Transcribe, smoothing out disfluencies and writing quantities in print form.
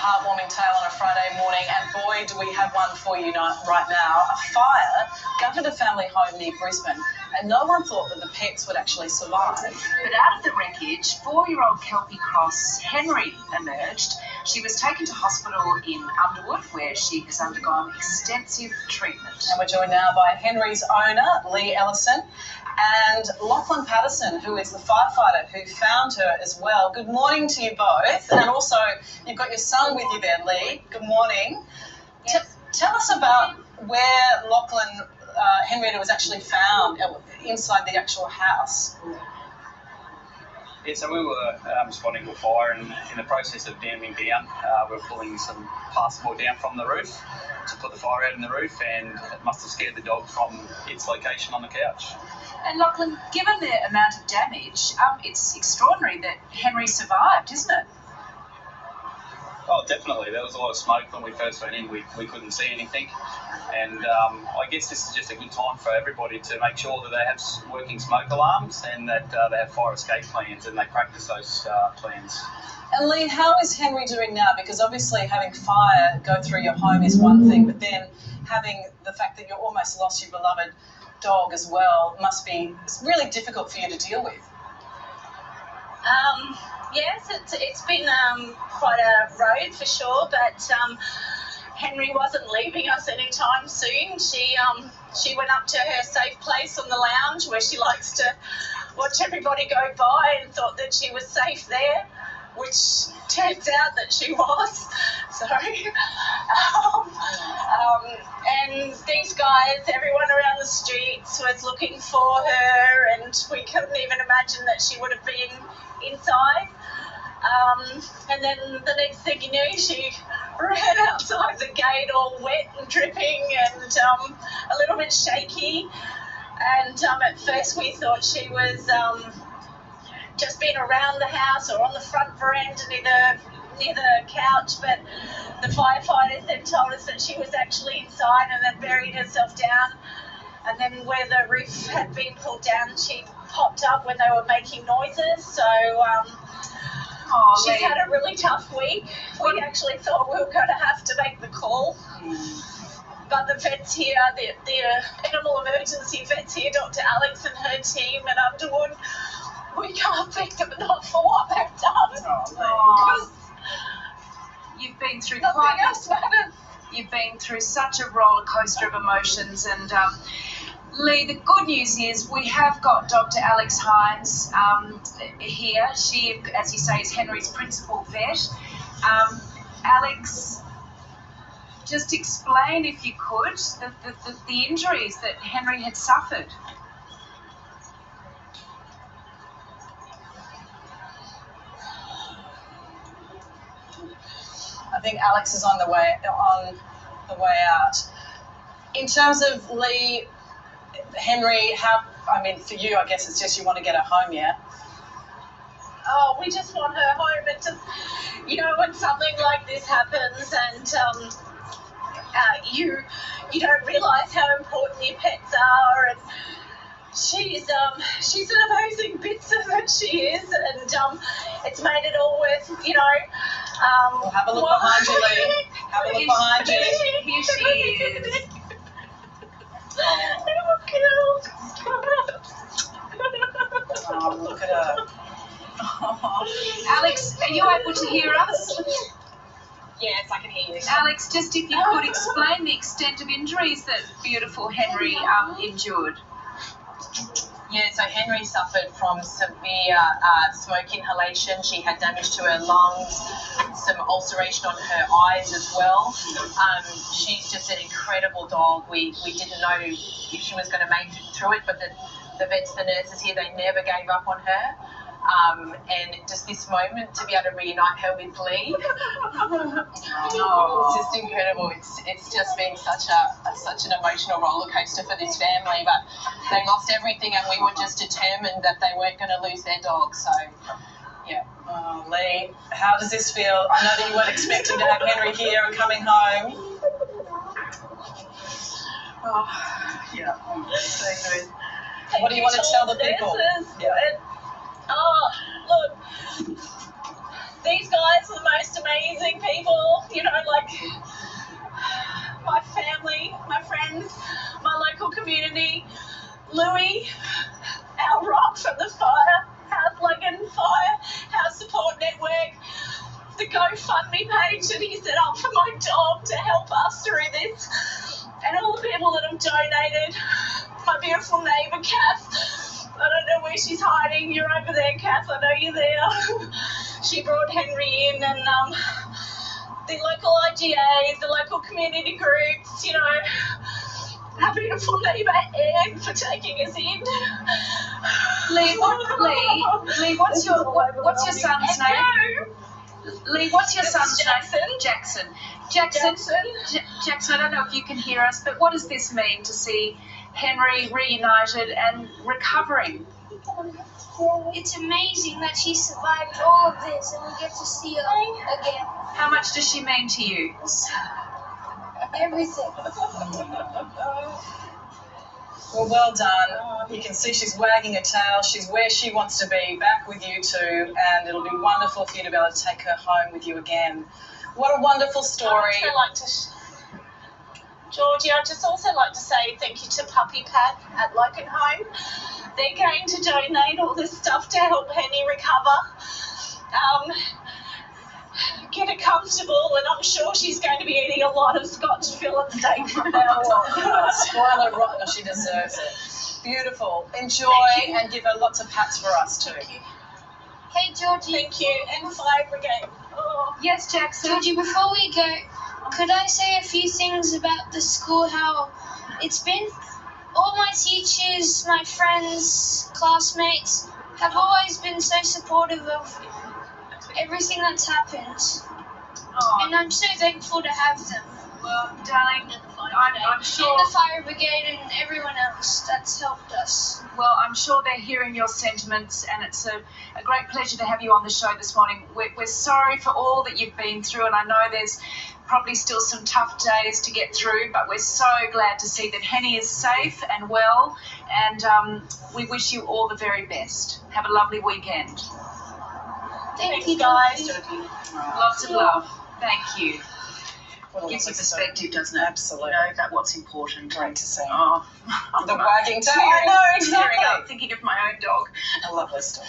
heartwarming tale on a Friday morning, and boy, do we have one for you right now. A fire gutted a family home near Brisbane, and no one thought that the pets would actually survive. But out of the wreckage, 4-year-old kelpie cross Henry emerged. She was taken to hospital in Underwood, where she has undergone extensive treatment. And we're joined now by Henry's owner, Lee Ellison, and Lachlan Patterson, who is the firefighter who found her as well. Good morning to you both. And also, you've got your son with you there, Lee. Good morning. Yes. Tell us about where Lachlan, Henrietta was actually found inside the actual house. Yeah, so we were responding to a fire, and in the process of damming down, we were pulling some plasterboard down from the roof to put the fire out in the roof, and it must have scared the dog from its location on the couch. And Lachlan, given the amount of damage, it's extraordinary that Henry survived, isn't it? Oh, definitely. There was a lot of smoke when we first went in. We couldn't see anything. And I guess this is just a good time for everybody to make sure that they have working smoke alarms and that they have fire escape plans and they practice those plans. And Lee, how is Henry doing now? Because obviously having fire go through your home is one thing, but then having the fact that you almost lost your beloved dog as well must be really difficult for you to deal with. Yes, it's been quite a road for sure, but Henry wasn't leaving us anytime soon. She went up to her safe place on the lounge where she likes to watch everybody go by and thought that she was safe there, which turns out that she was. And these guys, everyone around the streets was looking for her, and we couldn't even imagine that she would have been inside. And then the next thing you knew, she ran outside the gate all wet and dripping and a little bit shaky. And at first we thought she was just been around the house or on the front veranda near the couch, but the firefighters then told us that she was actually inside and had buried herself down. And then where the roof had been pulled down, she popped up when they were making noises. So she's had a really tough week. We actually thought we were going to have to make the call. But the vets here, the animal emergency vets here, Dr. Alex and her team at Underwood, we can't thank them enough for what they've done. Because you've been through nothing else matters. You've been through such a roller coaster of emotions, and Lee, the good news is we have got Dr. Alex Hines here. She, as you say, is Henry's principal vet. Alex, just explain, if you could, the injuries that Henry had suffered. I think Alex is on the way out. In terms of Lee, Henry, for you, I guess it's just you want to get her home, yeah? Oh, we just want her home. And just, when something like this happens and you don't realise how important your pets are, and she's an amazing bitzer, she is, and it's made it all worth, Well, have a look behind you, Lee. Have a look behind you. Here she is. Oh, look at her. Alex, are you able to hear us? Yes, I can hear you. Alex, just if you could explain the extent of injuries that beautiful Henry endured. Yeah, so Henry suffered from severe smoke inhalation. She had damage to her lungs, some ulceration on her eyes as well. She's just an incredible dog. We didn't know if she was going to make it through it, but the vets, the nurses here, they never gave up on her. And just this moment to be able to reunite her with Lee, it's just incredible. It's just been such an emotional roller coaster for this family. But they lost everything, and we were just determined that they weren't going to lose their dog. So, yeah. Oh, Lee, how does this feel? I know that you weren't expecting to have Henry here and coming home. Oh, yeah. So good. What do you want to tell the people? Yeah. Oh, look, these guys are the most amazing people. the GoFundMe page that he set up for my dog to help us through this. And all the people that have donated. My beautiful neighbour, Kath. I don't know where she's hiding. You're over there, Kath. I know you're there. She brought Henry in, and the local IGAs, the local community groups, you know, our beautiful neighbour Anne for taking us in. Lee, what's your son's name? Lee, what's your son's name? Jackson. Jackson, I don't know if you can hear us, but what does this mean to see Henry reunited and recovering? It's amazing that she survived all of this and we get to see her again. How much does she mean to you? Everything. Well, well done. You can see she's wagging her tail. She's where she wants to be, back with you two, and it'll be wonderful for you to be able to take her home with you again. What a wonderful story. Georgie, I'd just also like to say thank you to Puppy Pat at Loganholme. They're going to donate all this stuff to help Henny recover. Get her comfortable, and I'm sure she's going to be eating a lot of Scotch fillet steak from now on. Spoiler rotten, she deserves it. Beautiful. Enjoy and give her lots of pats for us too. Thank you. Hey, Georgie. Thank you. And fire brigade. Oh. Yes, Jackson. Georgie, before we go, could I say a few things about the school, how it's been? All my teachers, my friends, classmates have always been so supportive of everything that's happened. Oh, And I'm so thankful to have them. well, darling, I'm sure. And the fire brigade and everyone else that's helped us. Well, I'm sure they're hearing your sentiments, and it's a great pleasure to have you on the show this morning. We're sorry for all that you've been through, and I know there's probably still some tough days to get through, but we're so glad to see that Henny is safe and well, and we wish you all the very best. Have a lovely weekend. Thank you, guys. Georgie. Lots of love. Thank you. What a Gives you lovely story. perspective, doesn't it? Absolutely. You know, about what's important. Great to see. Oh, The wagging tail. I know, Tearing up, exactly. thinking of my own dog. A lovely story.